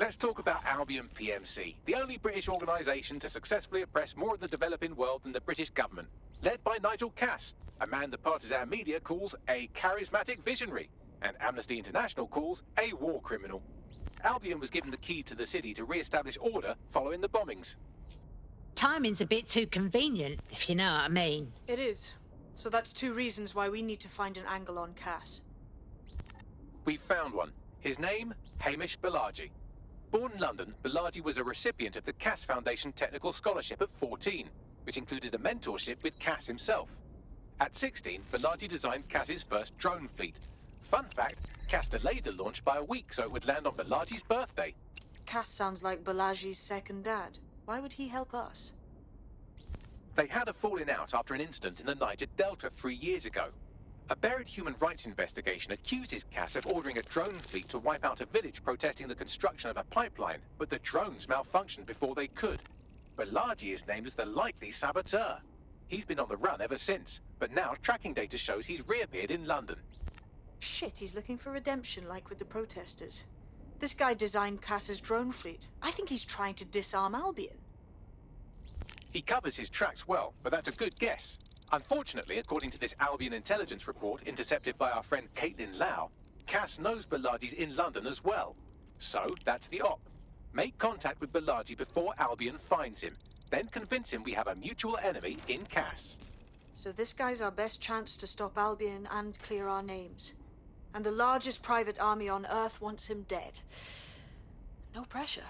Let's talk about Albion PMC, the only British organisation to successfully oppress more of the developing world than the British government. Led by Nigel Cass, a man the partisan media calls a charismatic visionary, and Amnesty International calls a war criminal. Albion was given the key to the city to re-establish order following the bombings. Timing's a bit too convenient, if you know what I mean. It is. So that's two reasons why we need to find an angle on Cass. We found one. His name, Hamish Balaji. Born in London, Balaji was a recipient of the Cass Foundation Technical Scholarship at 14, which included a mentorship with Cass himself. At 16, Balaji designed Cass's first drone fleet. Fun fact, Cass delayed the launch by a week so it would land on Balaji's birthday. Cass sounds like Balaji's second dad. Why would he help us? They had a falling out after an incident in the Niger Delta 3 years ago. A buried human rights investigation accuses Cass of ordering a drone fleet to wipe out a village protesting the construction of a pipeline, but the drones malfunctioned before they could. Balaji is named as the likely saboteur. He's been on the run ever since, but now tracking data shows he's reappeared in London. Shit, he's looking for redemption like with the protesters. This guy designed Cass's drone fleet. I think he's trying to disarm Albion. He covers his tracks well, but that's a good guess. Unfortunately, according to this Albion intelligence report intercepted by our friend Caitlin Lau, Cass knows Balaji's in London as well. So, that's the op. Make contact with Balaji before Albion finds him. Then convince him we have a mutual enemy in Cass. So this guy's our best chance to stop Albion and clear our names. And the largest private army on Earth wants him dead. No pressure.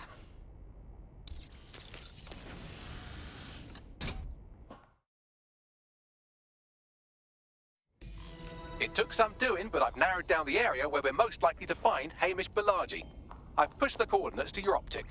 It took some doing, but I've narrowed down the area where we're most likely to find Hamish Balaji. I've pushed the coordinates to your optic.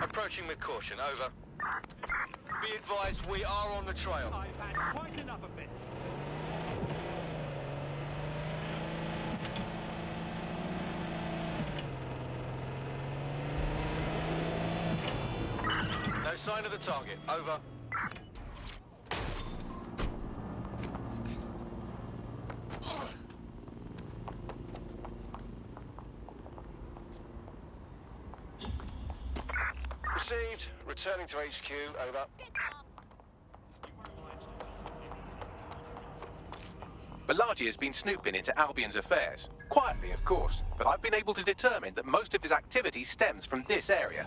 Approaching with caution, over. Be advised, we are on the trail. I've had quite enough of this. No sign of the target, over. Received. Returning to HQ, over. Pelagi has been snooping into Albion's affairs. Quietly, of course, but I've been able to determine that most of his activity stems from this area.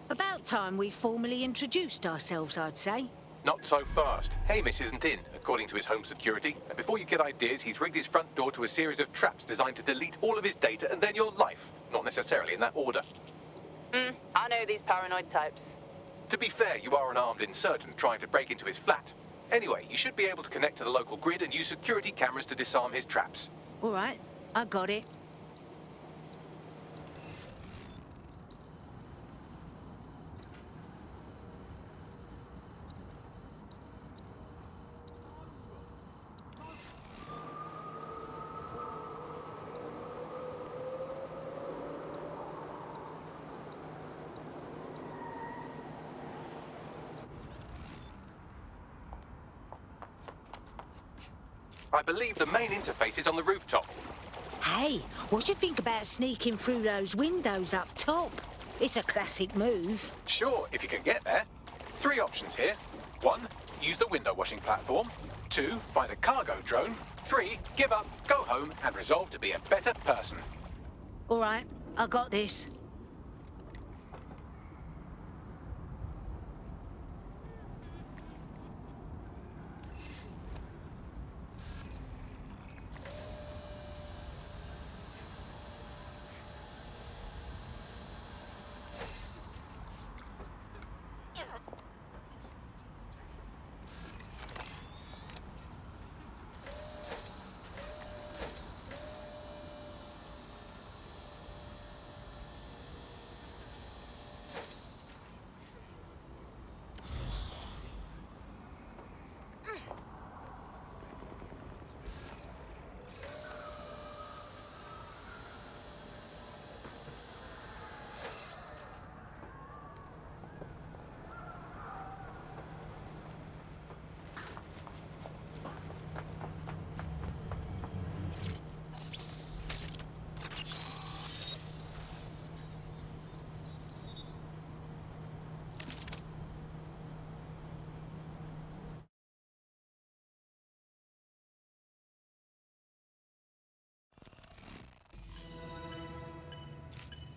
About time we formally introduced ourselves, I'd say. Not so fast. Hamish isn't in, according to his home security. And before you get ideas, he's rigged his front door to a series of traps designed to delete all of his data and then your life. Not necessarily in that order. I know these paranoid types. To be fair, you are an armed insurgent trying to break into his flat. Anyway, you should be able to connect to the local grid and use security cameras to disarm his traps. All right, I got it. I believe the main interface is on the rooftop. Hey, what do you think about sneaking through those windows up top? It's a classic move. Sure, if you can get there. 3 options here. 1, use the window washing platform. 2, find a cargo drone. 3, give up, go home, and resolve to be a better person. All right, I got this.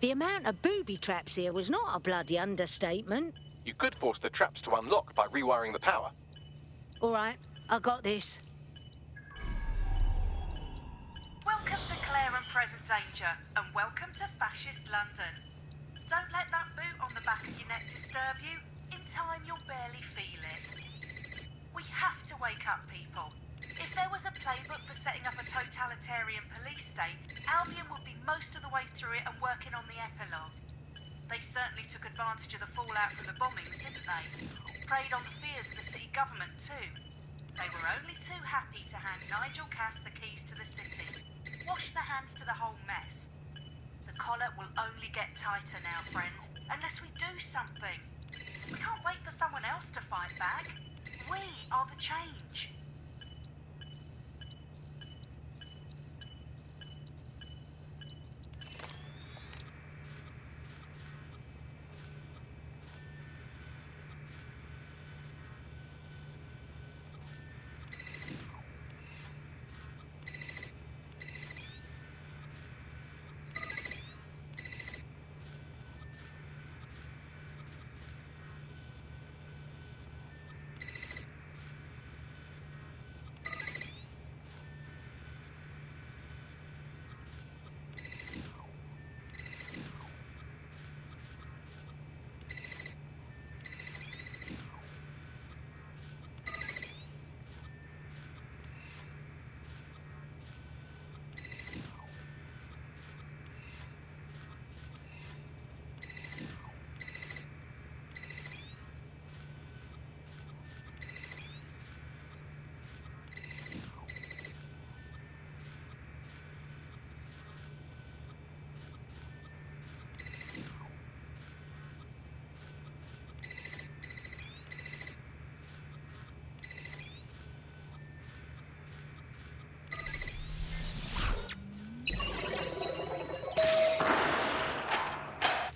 The amount of booby traps here was not a bloody understatement. You could force the traps to unlock by rewiring the power. All right, I got this. Welcome to Claire and Present Danger, and welcome to Fascist London. Don't let that boot on the back of your neck disturb you. In time, you'll barely feel it. We have to wake up, people. If there was a playbook for setting up a totalitarian police state, Albion would be most of the way through it and working on the epilogue. They certainly took advantage of the fallout from the bombings, didn't they? Preyed on the fears of the city government too. They were only too happy to hand Nigel Cass the keys to the city. Wash their hands to the whole mess. The collar will only get tighter now, friends, unless we do something. We can't wait for someone else to fight back. We are the change.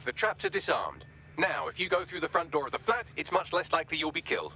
The traps are disarmed. Now, if you go through the front door of the flat, it's much less likely you'll be killed.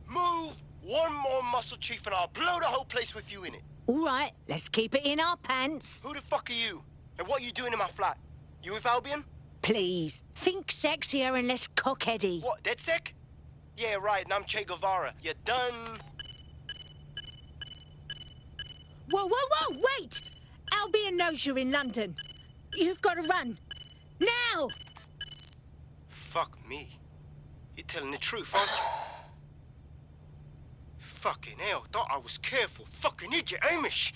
Move one more muscle, Chief, and I'll blow the whole place with you in it. All right, let's keep it in our pants. Who the fuck are you? And what are you doing in my flat? You with Albion? Please, think sexier and less cockheady. What, DedSec? Yeah, right, and I'm Che Guevara. You done? Whoa, whoa, whoa, wait! Albion knows you're in London. You've got to run. Now! Fuck me. You're telling the truth, aren't you? Fucking hell, thought I was careful. Fucking idiot, Amish.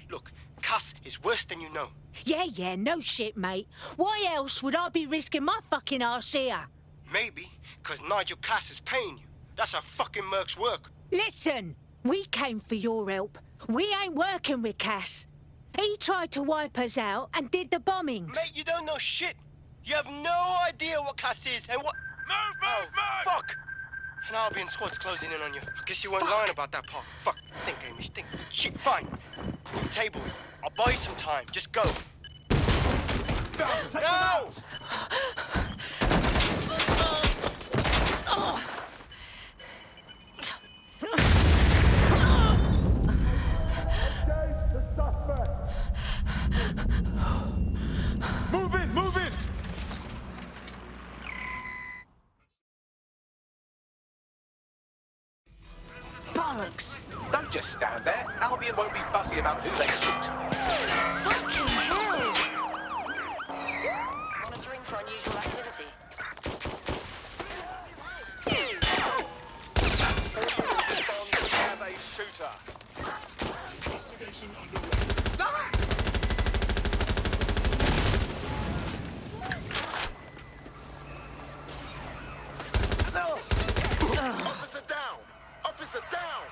Look, Cass is worse than you know. Yeah, no shit, mate. Why else would I be risking my fucking arse here? Maybe, because Nigel Cass is paying you. That's how fucking mercs work. Listen, we came for your help. We ain't working with Cass. He tried to wipe us out and did the bombings. Mate, you don't know shit. You have no idea what Cass is and what... Move! Fuck! An Albion squad's closing in on you. I guess you weren't lying about that part. Fuck. Think, Amish, think. Shit, fine. Table. I'll buy you some time. Just go. No! Move in, move in! Bollocks. Don't just stand there. Albion won't be fussy about who they shoot. Fucking hell. Monitoring for unusual activity. We have a shooter. Officer down! Officer down!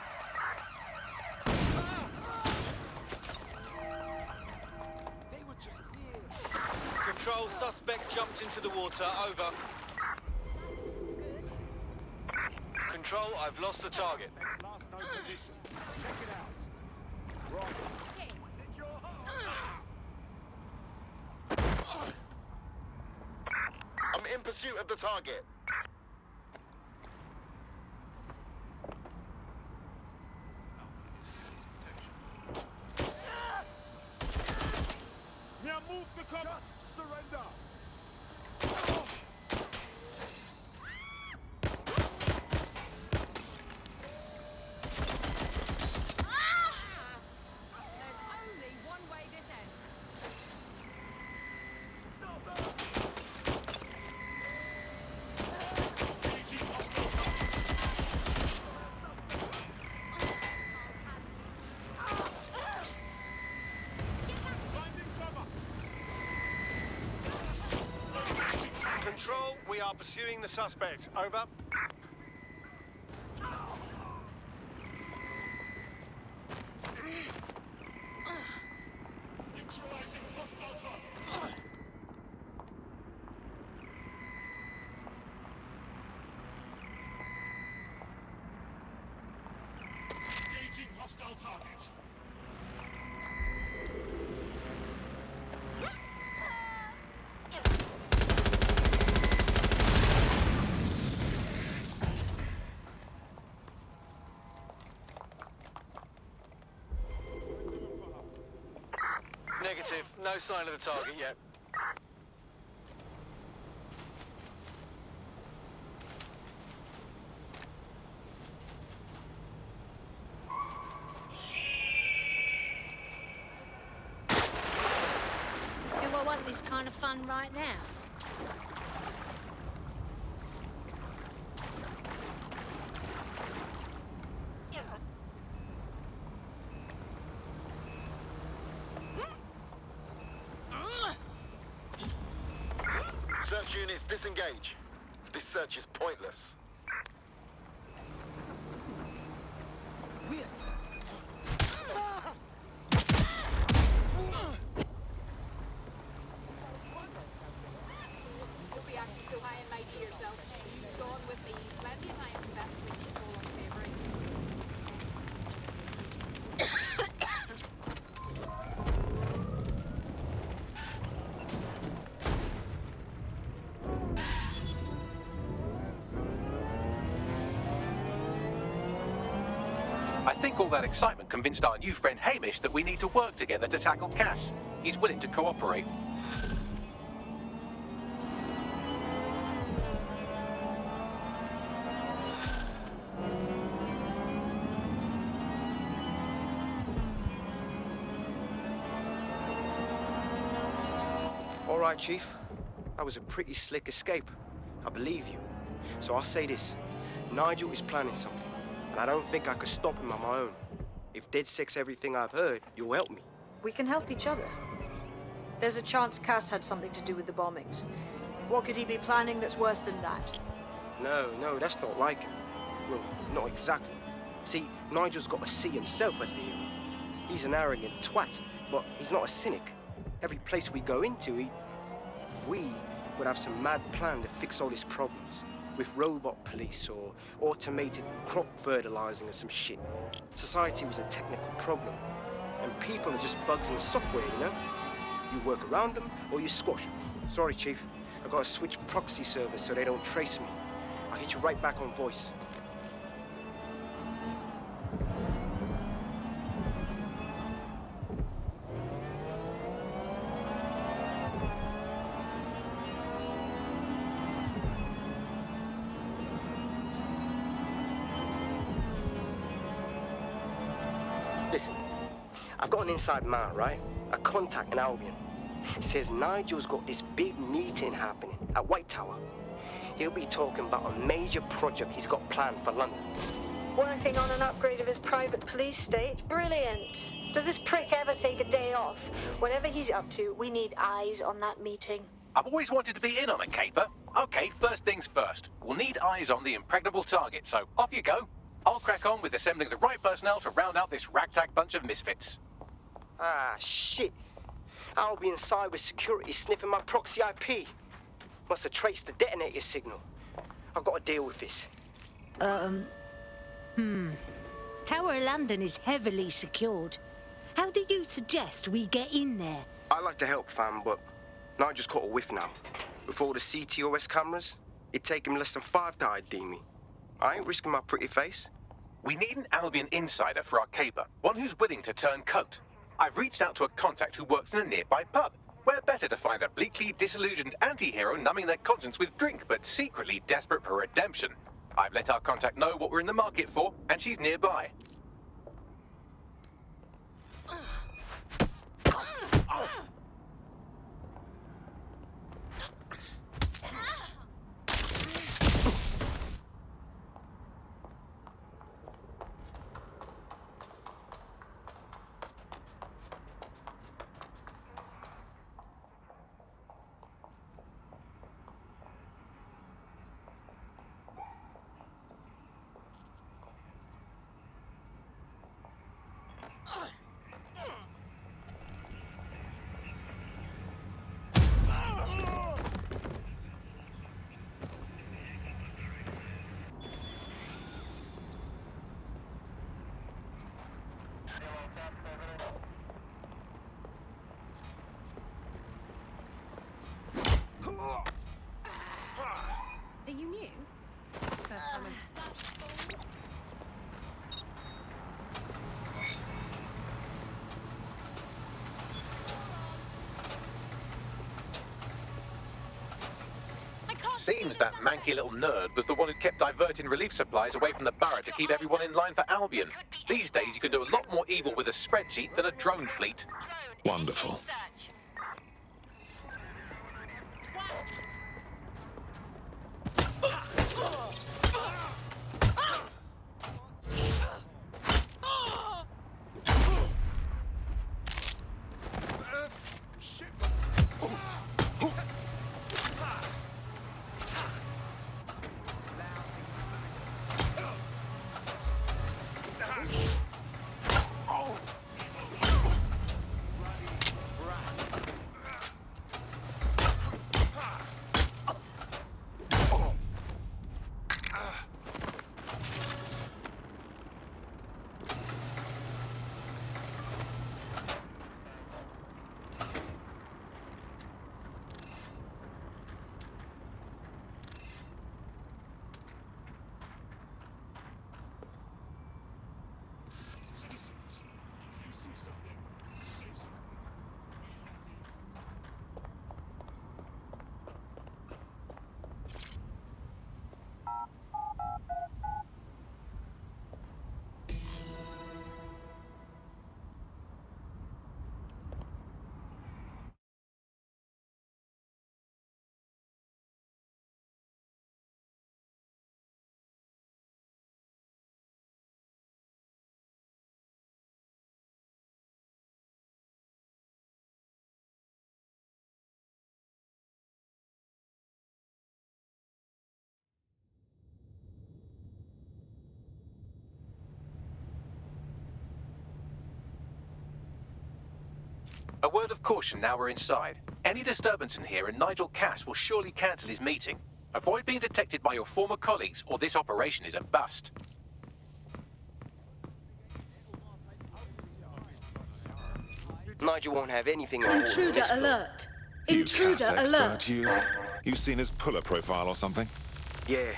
Control, suspect jumped into the water. Over. Control, I've lost the target. Last known position. Check it out. Right. Nick your I'm in pursuit of the target. Now move the cover. Just surrender. There's only one way this ends. Finding cover. Control, we are pursuing the suspect. Over. Negative. No sign of the target yet. Do I want this kind of fun right now? Search units, disengage. This search is pointless. You'll be acting so high and mighty yourself. You've gone with me plenty of times without which you fall unsavory. I think all that excitement convinced our new friend Hamish that we need to work together to tackle Cass. He's willing to cooperate. All right, Chief. That was a pretty slick escape. I believe you. So I'll say this. Nigel is planning something, and I don't think I could stop him on my own. If DedSec's everything I've heard, you'll help me. We can help each other. There's a chance Cass had something to do with the bombings. What could he be planning that's worse than that? No, that's not like him. Well, not exactly. See, Nigel's got to see himself as the hero. He's an arrogant twat, but he's not a cynic. Every place we go into, we would have some mad plan to fix all his problems. With robot police or automated crop fertilizing or some shit. Society was a technical problem. And people are just bugs in the software, you know? You work around them or you squash them. Sorry, Chief. I gotta switch proxy servers so they don't trace me. I'll hit you right back on voice. Listen, I've got an inside man, right? A contact in Albion. Says Nigel's got this big meeting happening at White Tower. He'll be talking about a major project he's got planned for London. Working on an upgrade of his private police state? Brilliant. Does this prick ever take a day off? Whatever he's up to, we need eyes on that meeting. I've always wanted to be in on a caper. Okay, first things first. We'll need eyes on the impregnable target, so off you go. I'll crack on with assembling the right personnel to round out this ragtag bunch of misfits. Ah, shit. Albion cyber security sniffing my proxy IP. Must have traced the detonator signal. I've got to deal with this. Tower London is heavily secured. How do you suggest we get in there? I like to help, fam, but Nigel's caught a whiff now. With all the CTOS cameras, it'd take him less than 5 to ID me. I ain't risking my pretty face. We need an Albion insider for our caper, one who's willing to turn coat. I've reached out to a contact who works in a nearby pub. Where better to find a bleakly disillusioned anti-hero numbing their conscience with drink, but secretly desperate for redemption. I've let our contact know what we're in the market for, and she's nearby. Are you new? First time Seems that manky little nerd was the one who kept diverting relief supplies away from the borough to keep everyone in line for Albion. These days you can do a lot more evil with a spreadsheet than a drone fleet. Wonderful. A word of caution now we're inside. Any disturbance in here and Nigel Cass will surely cancel his meeting. Avoid being detected by your former colleagues or this operation is a bust. Nigel won't have anything on board Intruder this boat. alert! You Intruder Cass expert, alert! You've seen his puller profile or something? Yeah.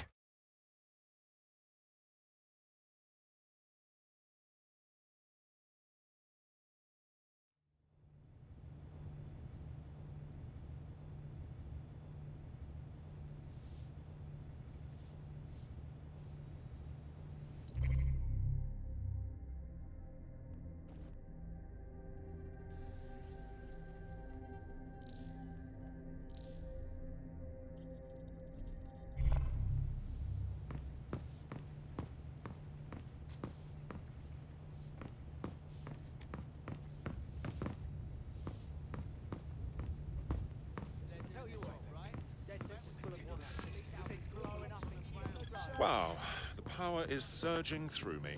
Wow, the power is surging through me.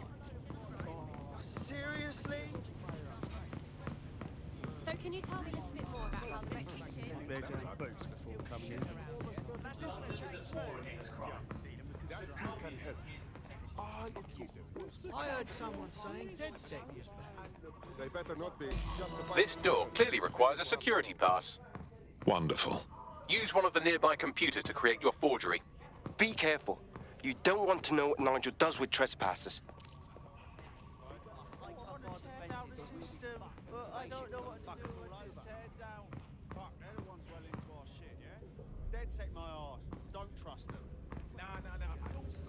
Seriously? So can you tell me a little bit more about how the wreck kicked in? They're down boats before coming in. I heard someone saying DedSec is back. They better not be. This door clearly requires a security pass. Wonderful. Use one of the nearby computers to create your forgery. Be careful. You don't want to know what Nigel does with trespassers. I don't know what to do. Tear down. Fuck, they're the ones well into our shit, yeah? DedSec my arse. Don't trust them. Nah, I don't see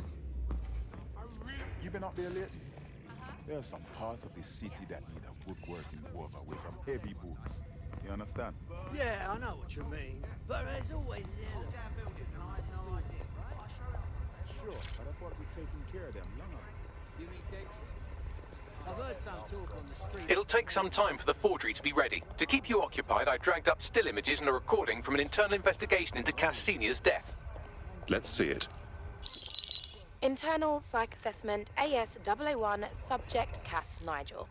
it. You been up there lately? There are some parts of the city that need a woodworking over with some heavy boots. You understand? Yeah, I know what you mean. But there's always an element. Sure, but I thought we'd taken care of them long ago. You mean DedSec? I've heard some talk on the street. It'll take some time for the forgery to be ready. To keep you occupied, I dragged up still images and a recording from an internal investigation into Cass Sr.'s death. Let's see it. Internal Psych Assessment AS001 Subject Cass Nigel.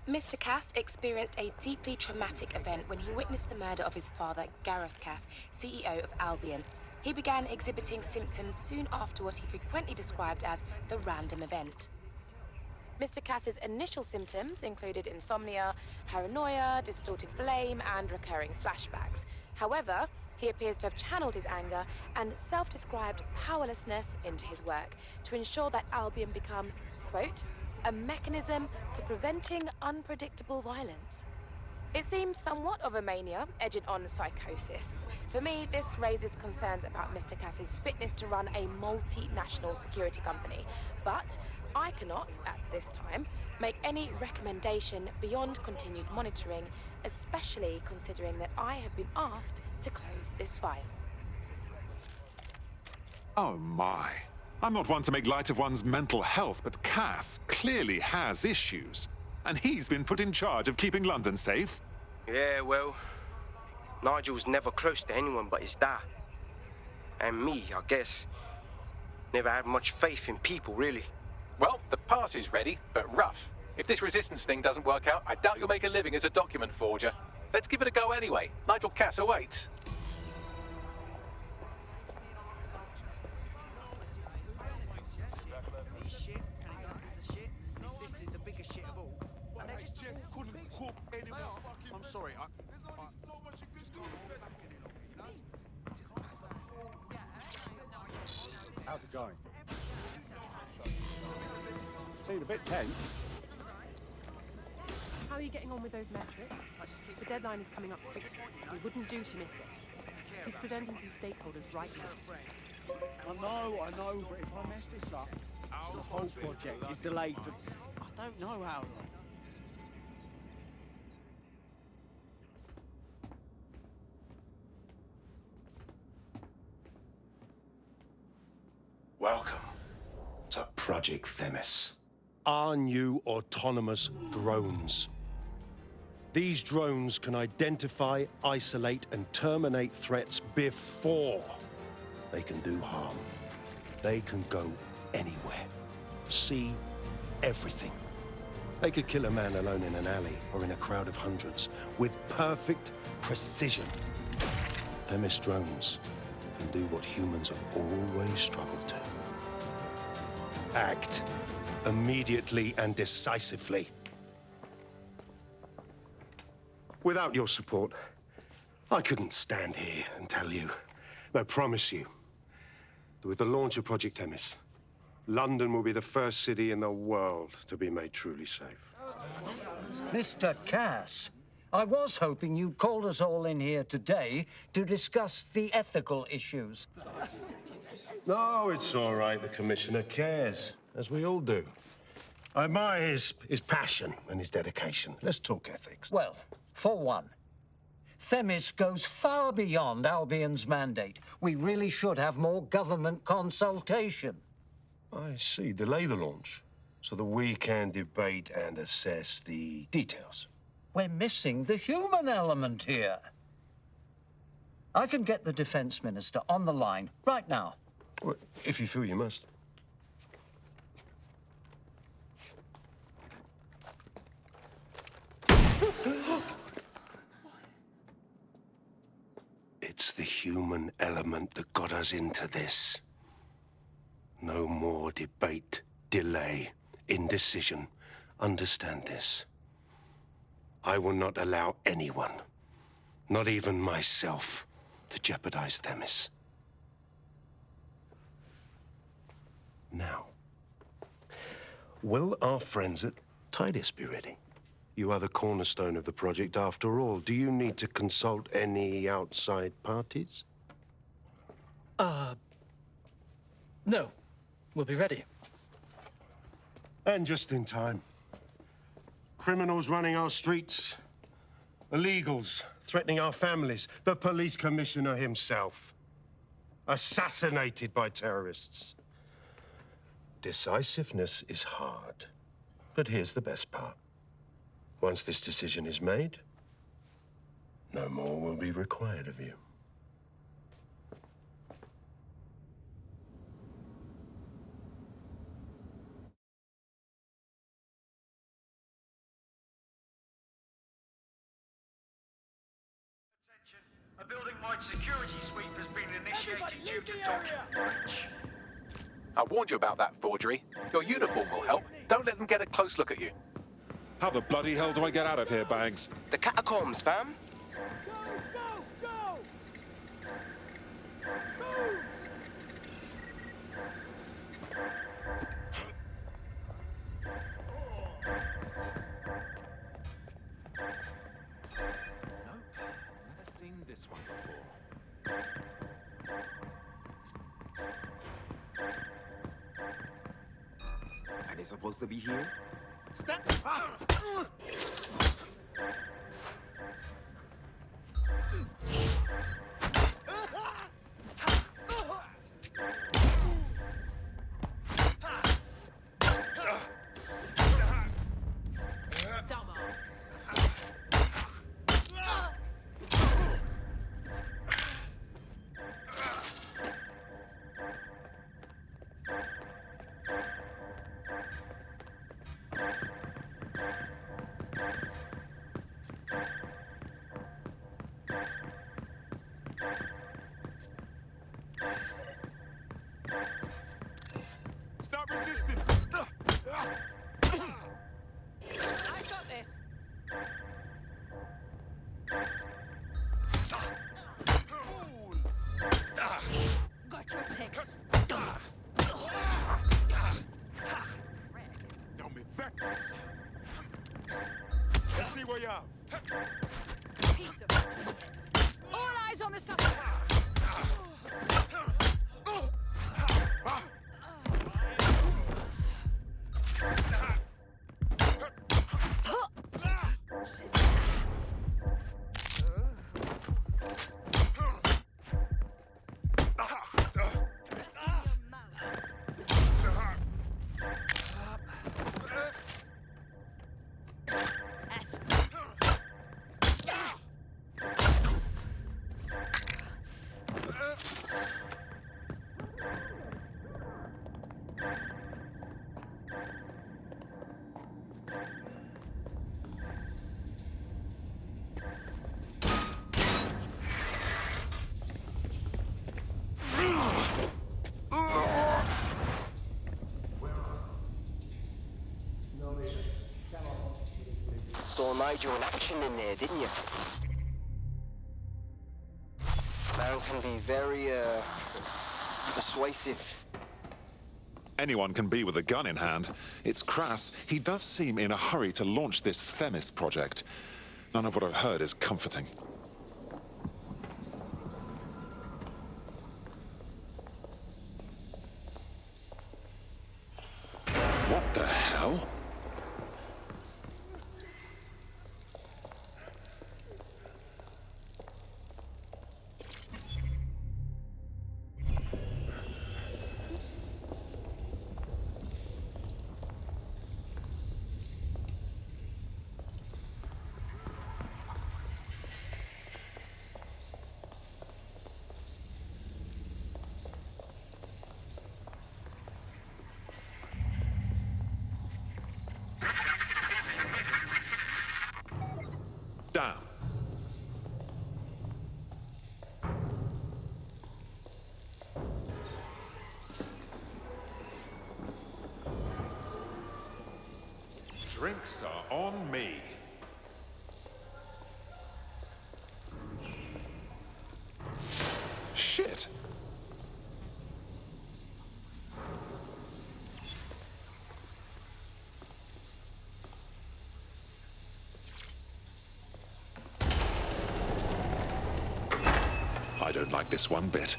Mr. Cass experienced a deeply traumatic event when he witnessed the murder of his father, Gareth Cass, CEO of Albion. He began exhibiting symptoms soon after what he frequently described as the random event. Mr. Cass's initial symptoms included insomnia, paranoia, distorted blame, and recurring flashbacks. However, he appears to have channeled his anger and self-described powerlessness into his work to ensure that Albion become, quote, a mechanism for preventing unpredictable violence. It seems somewhat of a mania, edging on psychosis. For me, this raises concerns about Mr. Cass's fitness to run a multinational security company, but I cannot, at this time, make any recommendation beyond continued monitoring, especially considering that I have been asked to close this file. Oh my. I'm not one to make light of one's mental health, but Cass clearly has issues. And he's been put in charge of keeping London safe? Yeah, well, Nigel's never close to anyone but his dad. And me, I guess. Never had much faith in people, really. Well, the pass is ready, but rough. If this resistance thing doesn't work out, I doubt you'll make a living as a document forger. Let's give it a go anyway. Nigel Cass awaits. I'm sorry, How's it going? Seemed a bit tense. How are you getting on with those metrics? The deadline is coming up quickly. We wouldn't do to miss it. He's presenting to the stakeholders right now. I know, but if I mess this up, the whole project is delayed for I don't know how long. Welcome to Project Themis. Our new autonomous drones. These drones can identify, isolate, and terminate threats before they can do harm. They can go anywhere, see everything. They could kill a man alone in an alley or in a crowd of hundreds with perfect precision. Themis drones can do what humans have always struggled to. Act immediately and decisively. Without your support, I couldn't stand here and tell you, I promise you, that with the launch of Project Themis, London will be the first city in the world to be made truly safe. Mr. Cass, I was hoping you called us all in here today to discuss the ethical issues. No, it's all right. The Commissioner cares, as we all do. I admire his passion and his dedication. Let's talk ethics. Well, for one, Themis goes far beyond Albion's mandate. We really should have more government consultation. I see. Delay the launch so that we can debate and assess the details. We're missing the human element here. I can get the Defense Minister on the line right now. Well, if you feel you must. It's the human element that got us into this. No more debate, delay, indecision. Understand this. I will not allow anyone, not even myself, to jeopardize Themis. Now, will our friends at Tidus be ready? You are the cornerstone of the project after all. Do you need to consult any outside parties? No. We'll be ready. And just in time. Criminals running our streets, illegals threatening our families, the police commissioner himself, assassinated by terrorists. Decisiveness is hard, but here's the best part. Once this decision is made, no more will be required of you. A building-wide security sweep has been initiated due to document breach. I warned you about that forgery. Your uniform will help. Don't let them get a close look at you. How the bloody hell do I get out of here, Bags? The catacombs, fam. Never seen this one before. Are they supposed to be here? Step up! Stop resisting! I got this. Got your six. Don't be vexed. Let's see what you have. Piece of shit. All eyes on the suspect. saw Nigel in action in there, didn't you? Man can be very, persuasive. Anyone can be with a gun in hand. It's crass. He does seem in a hurry to launch this Themis project. None of what I've heard is comforting. What the hell? Damn. Drinks are on me. Shit. I don't like this one bit.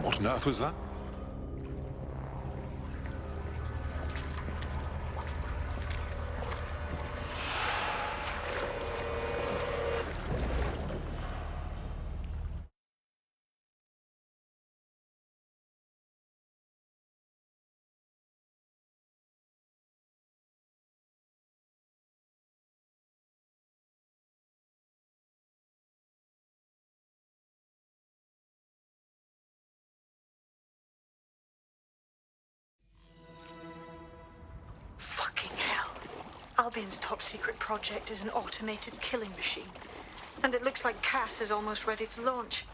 What on earth was that? Fucking hell. Albion's top secret project is an automated killing machine. And it looks like Cass is almost ready to launch.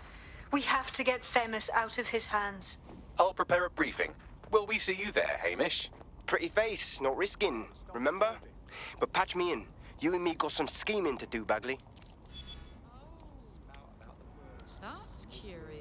We have to get Themis out of his hands. I'll prepare a briefing. Will we see you there, Hamish? Pretty face, not risking, remember? But patch me in. You and me got some scheming to do, Bagley. That's curious.